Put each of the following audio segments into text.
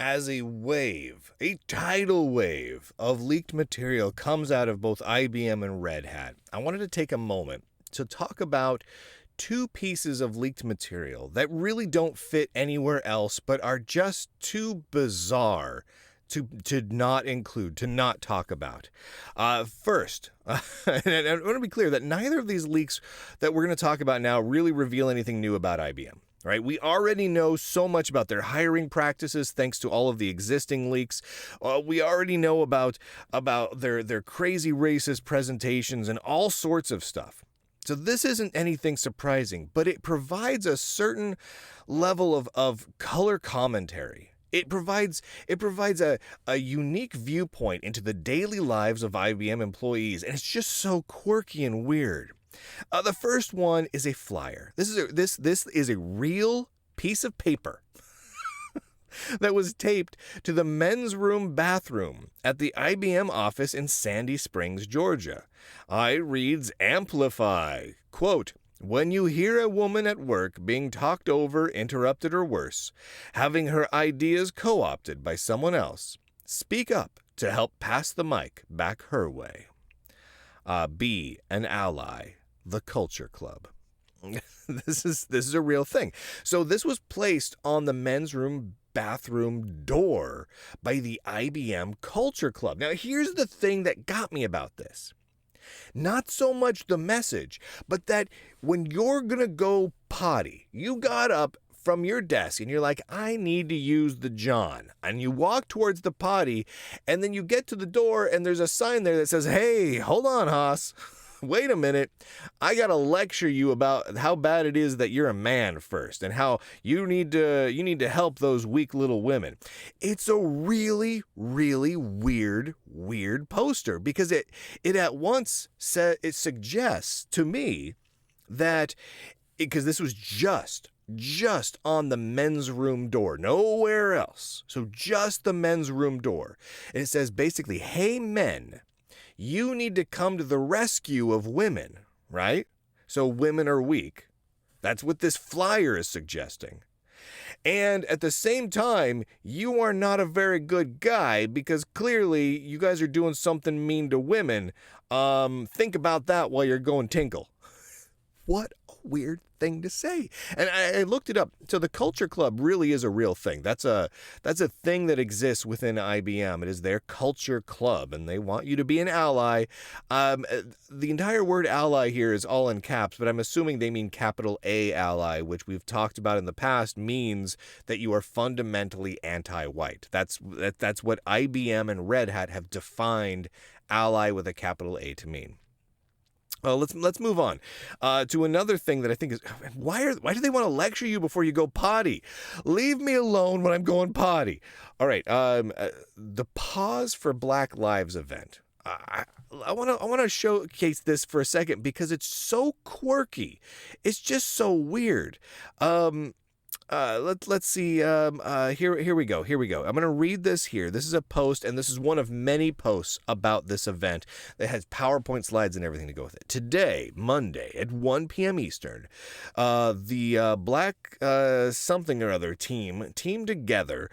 As a tidal wave of leaked material comes out of both IBM and Red Hat, I wanted to take a moment to talk about two pieces of leaked material that really don't fit anywhere else but are just too bizarre to not include, to not talk about. First, and I want to be clear that neither of these leaks that we're going to talk about now really reveal anything new about IBM. Right? We already know so much about their hiring practices thanks to all of the existing leaks. We already know about their crazy racist presentations and all sorts of stuff. So this isn't anything surprising, but it provides a certain level of color commentary. It provides a unique viewpoint into the daily lives of IBM employees, and it's just so quirky and weird. The first one is a flyer. This is a real piece of paper that was taped to the men's room bathroom at the IBM office in Sandy Springs, Georgia. It reads, "Amplify." Quote, "When you hear a woman at work being talked over, interrupted, or worse, having her ideas co-opted by someone else, speak up to help pass the mic back her way. Be an ally. The Culture Club." This is a real thing. So this was placed on the men's room bathroom door by the IBM Culture Club. Now here's the thing that got me about this. Not so much the message, but that when you're going to go potty, you got up from your desk and you're like, I need to use the John. And you walk towards the potty and then you get to the door and there's a sign there that says, "Hey, hold on, Haas. Wait a minute. I got to lecture you about how bad it is that you're a man first and how you need to help those weak little women." It's a really, really weird poster because it at once suggests to me that because this was just on the men's room door, nowhere else. So just the men's room door. And it says basically, "Hey men, you need to come to the rescue of women," right? So women are weak. That's what this flyer is suggesting. And at the same time, you are not a very good guy because clearly you guys are doing something mean to women. Think about that while you're going tinkle. What a weird thing to say. And I looked it up. So the Culture Club really is a real thing. That's a thing that exists within IBM. It is their culture club, and they want you to be an ally. The entire word ally here is all in caps, but I'm assuming they mean capital A ally, which we've talked about in the past means that you are fundamentally anti-white. That's what IBM and Red Hat have defined ally with a capital A to mean. Let's move on to another thing that I think is why do they want to lecture you before you go potty? Leave me alone when I'm going potty. All right, the Pause for Black Lives event. I want to showcase this for a second because it's so quirky. It's just so weird. Let's see. Here we go. I'm going to read this here. This is a post, and this is one of many posts about this event that has PowerPoint slides and everything to go with it. Today, Monday, at 1 p.m. Eastern, the Black something or other teamed together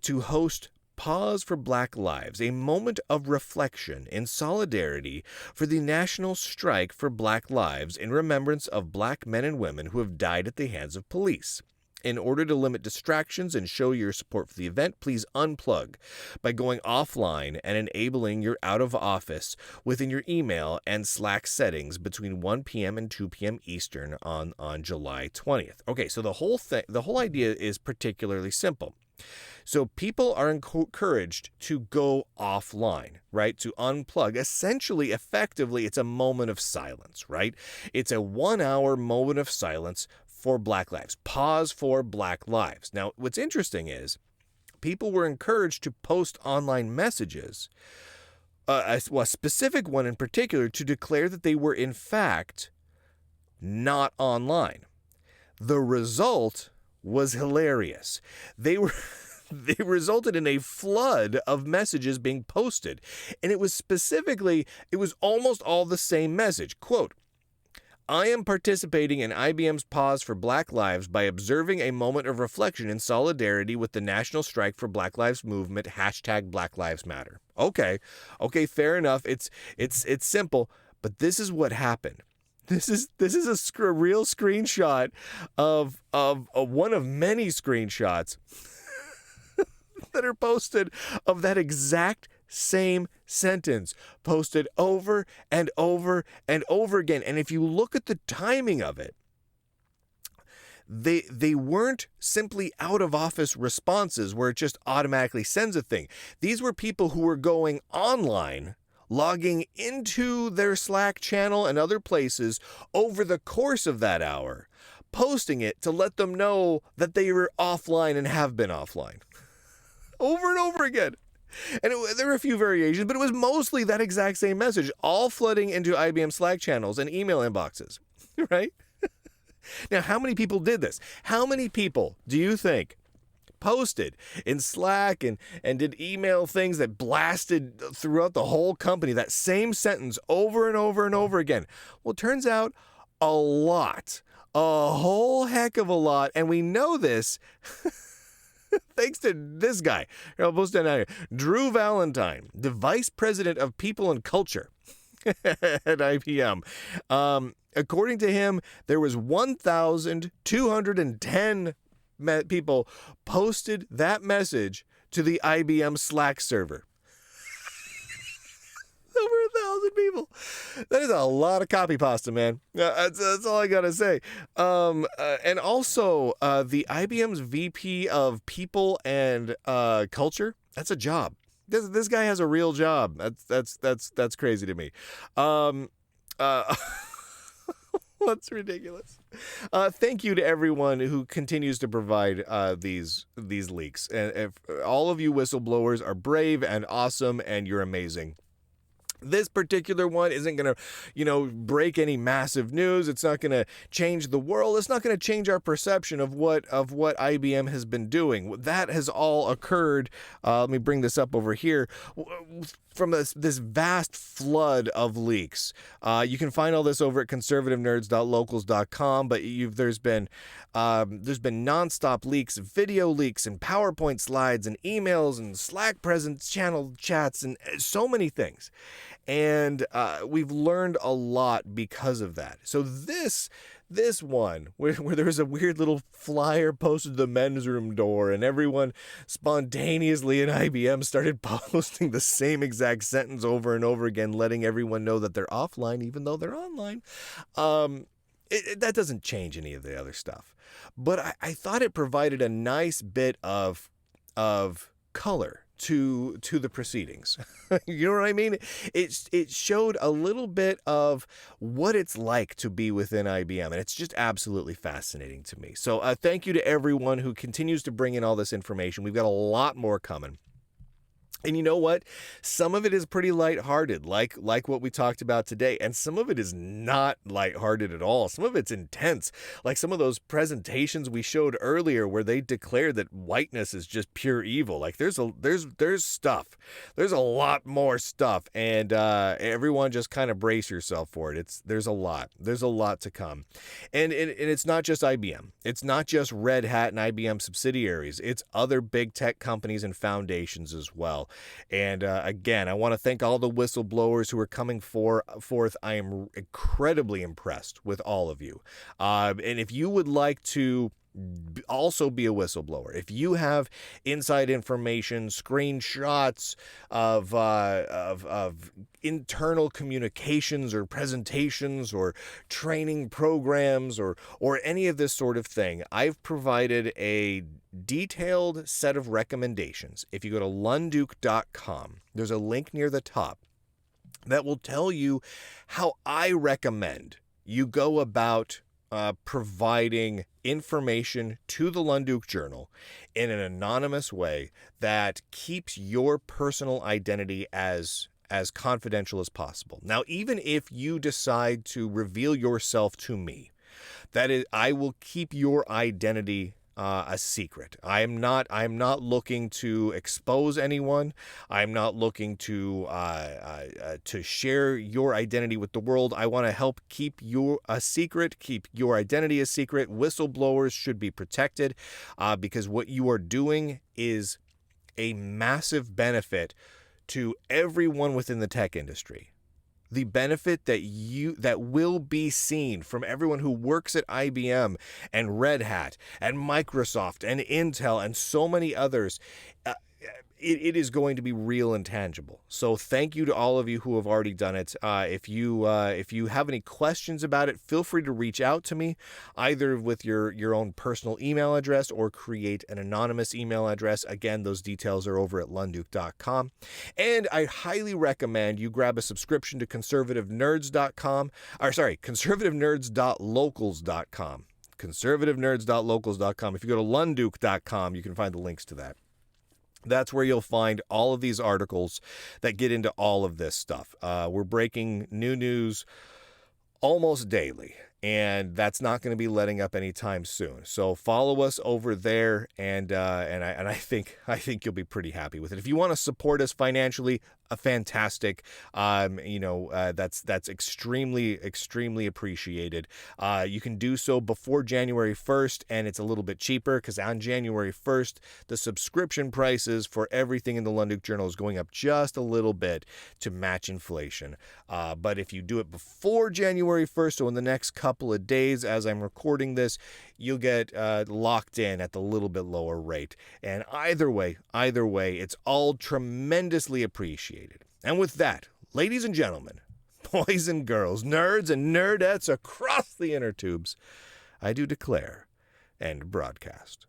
to host Pause for Black Lives, a moment of reflection in solidarity for the national strike for Black lives in remembrance of Black men and women who have died at the hands of police. In order to limit distractions and show your support for the event, please unplug by going offline and enabling your out of office within your email and Slack settings between 1 p.m. and 2 p.m. Eastern on July 20th. Okay, so the whole idea is particularly simple. So people are encouraged to go offline, right? To unplug. Essentially, effectively, it's a moment of silence, right? It's a 1 hour moment of silence for Black lives. Pause for Black lives. Now, what's interesting is people were encouraged to post online messages, a specific one in particular, to declare that they were in fact not online. The result was hilarious. They resulted in a flood of messages being posted. And it was almost all the same message. Quote, I am participating in IBM's Pause for Black Lives by observing a moment of reflection in solidarity with the National Strike for Black Lives Movement, hashtag Black Lives Matter. Okay, fair enough. It's simple, but this is what happened. This is a real screenshot of one of many screenshots that are posted of that exact same sentence, posted over and over and over again. And if you look at the timing of it, they weren't simply out of office responses where it just automatically sends a thing. These were people who were going online, logging into their Slack channel and other places over the course of that hour, posting it to let them know that they were offline and have been offline. Over and over again. And there were a few variations, but it was mostly that exact same message, all flooding into IBM Slack channels and email inboxes, right? Now, how many people did this? How many people do you think posted in Slack and did email things that blasted throughout the whole company, that same sentence over and over and over again? Well, it turns out a lot, a whole heck of a lot. And we know this thanks to this guy. I'll post it out here. Drew Valentine, the Vice President of People and Culture at IBM. According to him, there was 1,210 people posted that message to the IBM Slack server. Over 1,000 people. That is a lot of copy pasta, man. That's all I gotta say. And also, the IBM's VP of People and Culture. That's a job. This guy has a real job. That's crazy to me. That's ridiculous. Thank you to everyone who continues to provide these leaks. And if all of you whistleblowers are brave and awesome, and you're amazing. This particular one isn't going to, break any massive news. It's not going to change the world. It's not going to change our perception of what IBM has been doing. That has all occurred. Let me bring this up over here. From this vast flood of leaks. You can find all this over at conservativenerds.locals.com, but there's been nonstop leaks, video leaks, and PowerPoint slides, and emails, and Slack presence channel chats, and so many things. And we've learned a lot because of that. So this one, where there was a weird little flyer posted to the men's room door, and everyone spontaneously in IBM started posting the same exact sentence over and over again, letting everyone know that they're offline even though they're online. That doesn't change any of the other stuff. But I thought it provided a nice bit of color to the proceedings. You know what I mean? It showed a little bit of what it's like to be within IBM, and it's just absolutely fascinating to me. So thank you to everyone who continues to bring in all this information. We've got a lot more coming. And you know what? Some of it is pretty lighthearted, like what we talked about today. And some of it is not lighthearted at all. Some of it's intense, like some of those presentations we showed earlier where they declared that whiteness is just pure evil. Like there's stuff. There's a lot more stuff. And everyone just kind of brace yourself for it. There's a lot. There's a lot to come. And it's not just IBM. It's not just Red Hat and IBM subsidiaries. It's other big tech companies and foundations as well. And again, I want to thank all the whistleblowers who are coming forth. I am incredibly impressed with all of you. And if you would like to also be a whistleblower, if you have inside information, screenshots of internal communications or presentations or training programs or any of this sort of thing, I've provided a detailed set of recommendations. If you go to lunduke.com, there's a link near the top that will tell you how I recommend you go about providing information to the Lunduke Journal in an anonymous way that keeps your personal identity as confidential as possible. Now, even if you decide to reveal yourself to me, that is, I will keep your identity a secret. I'm not looking to expose anyone. I'm not looking to share your identity with the world. I want to help keep you a secret, keep your identity a secret. Whistleblowers should be protected because what you are doing is a massive benefit to everyone within the tech industry. The benefit that will be seen from everyone who works at IBM and Red Hat and Microsoft and Intel and so many others, it is going to be real and tangible. So thank you to all of you who have already done it. If you have any questions about it, feel free to reach out to me, either with your own personal email address or create an anonymous email address. Again, those details are over at lunduke.com. And I highly recommend you grab a subscription to conservativenerds.com, conservativenerds.locals.com. conservativenerds.locals.com. If you go to lunduke.com, you can find the links to that. That's where you'll find all of these articles that get into all of this stuff. We're breaking new news almost daily, and that's not going to be letting up anytime soon. So follow us over there, and I think you'll be pretty happy with it. If you want to support us financially, fantastic. That's extremely appreciated. You can do so before January 1st, and it's a little bit cheaper because on January 1st, the subscription prices for everything in the Lunduke Journal is going up just a little bit to match inflation. But if you do it before January 1st, so in the next couple of days as I'm recording this, you'll get locked in at the little bit lower rate. And either way, it's all tremendously appreciated. And with that, ladies and gentlemen, boys and girls, nerds and nerdettes across the inner tubes, I do declare and broadcast.